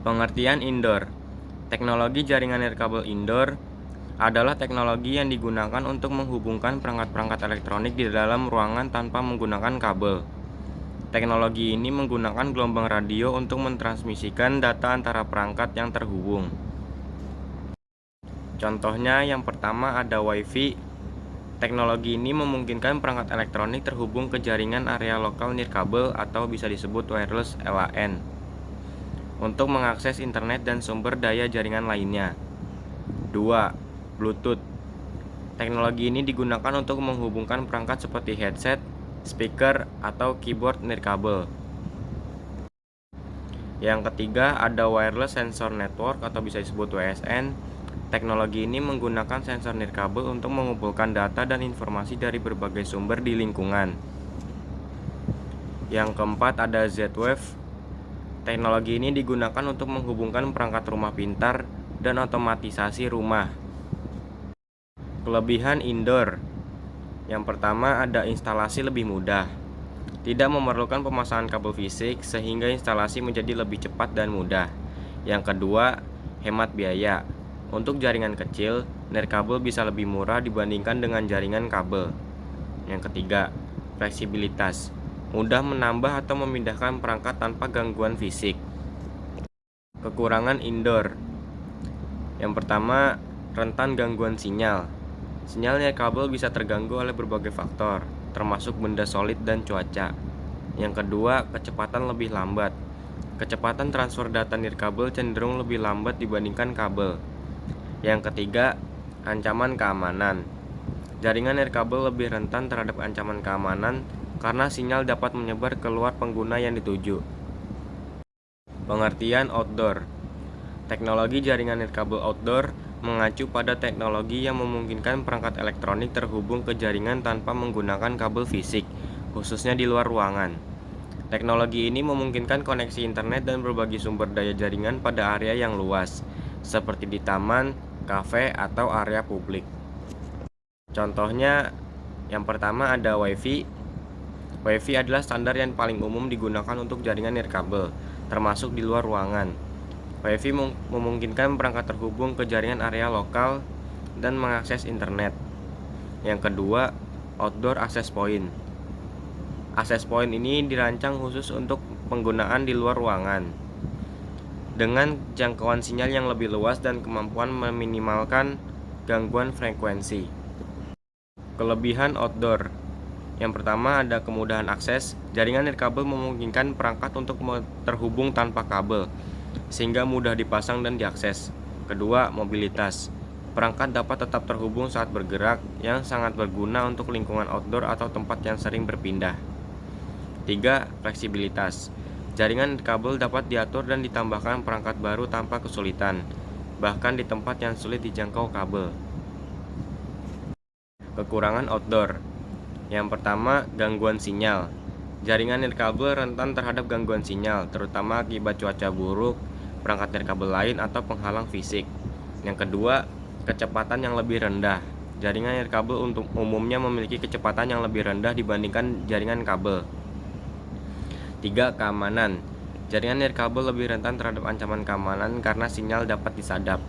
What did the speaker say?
Pengertian indoor. Teknologi jaringan nirkabel indoor adalah teknologi yang digunakan untuk menghubungkan perangkat-perangkat elektronik di dalam ruangan tanpa menggunakan kabel. Teknologi ini menggunakan gelombang radio untuk mentransmisikan data antara perangkat yang terhubung. Contohnya yang pertama ada Wi-Fi. Teknologi ini memungkinkan perangkat elektronik terhubung ke jaringan area lokal nirkabel atau bisa disebut wireless LAN untuk mengakses internet dan sumber daya jaringan lainnya. 2. Bluetooth. Teknologi ini digunakan untuk menghubungkan perangkat seperti headset, speaker, atau keyboard nirkabel. Yang ketiga ada Wireless Sensor Network atau bisa disebut WSN. Teknologi ini menggunakan sensor nirkabel untuk mengumpulkan data dan informasi dari berbagai sumber di lingkungan. Yang keempat ada Z-Wave. Teknologi ini digunakan untuk menghubungkan perangkat rumah pintar dan otomatisasi rumah. Kelebihan indoor. Yang pertama ada instalasi lebih mudah. Tidak memerlukan pemasangan kabel fisik sehingga instalasi menjadi lebih cepat dan mudah. Yang kedua, hemat biaya. Untuk jaringan kecil, nirkabel bisa lebih murah dibandingkan dengan jaringan kabel. Yang ketiga, fleksibilitas. Mudah menambah atau memindahkan perangkat tanpa gangguan fisik. Kekurangan indoor. Yang pertama, rentan gangguan sinyal. Sinyal nirkabel bisa terganggu oleh berbagai faktor, termasuk benda solid dan cuaca. Yang kedua, kecepatan lebih lambat. Kecepatan transfer data nirkabel cenderung lebih lambat dibandingkan kabel. Yang ketiga, ancaman keamanan. Jaringan nirkabel lebih rentan terhadap ancaman keamanan karena sinyal dapat menyebar keluar pengguna yang dituju. Pengertian outdoor. Teknologi jaringan nirkabel outdoor mengacu pada teknologi yang memungkinkan perangkat elektronik terhubung ke jaringan tanpa menggunakan kabel fisik, khususnya di luar ruangan. Teknologi ini memungkinkan koneksi internet dan berbagai sumber daya jaringan pada area yang luas, seperti di taman, kafe, atau area publik. Contohnya, yang pertama ada Wi-Fi. Wi-Fi adalah standar yang paling umum digunakan untuk jaringan nirkabel, termasuk di luar ruangan. Wi-Fi memungkinkan perangkat terhubung ke jaringan area lokal dan mengakses internet. Yang kedua, outdoor access point. Access point ini dirancang khusus untuk penggunaan di luar ruangan, dengan jangkauan sinyal yang lebih luas dan kemampuan meminimalkan gangguan frekuensi. Kelebihan outdoor. Yang pertama ada kemudahan akses. Jaringan nirkabel memungkinkan perangkat untuk terhubung tanpa kabel, sehingga mudah dipasang dan diakses. Kedua, mobilitas. Perangkat dapat tetap terhubung saat bergerak, yang sangat berguna untuk lingkungan outdoor atau tempat yang sering berpindah. 3. Fleksibilitas. Jaringan nirkabel dapat diatur dan ditambahkan perangkat baru tanpa kesulitan, bahkan di tempat yang sulit dijangkau kabel. Kekurangan outdoor. Yang pertama, gangguan sinyal. Jaringan nirkabel rentan terhadap gangguan sinyal, terutama akibat cuaca buruk, perangkat nirkabel lain, atau penghalang fisik. Yang kedua, kecepatan yang lebih rendah. Jaringan nirkabel untuk umumnya memiliki kecepatan yang lebih rendah dibandingkan jaringan kabel. 3. Keamanan. Jaringan nirkabel lebih rentan terhadap ancaman keamanan karena sinyal dapat disadap.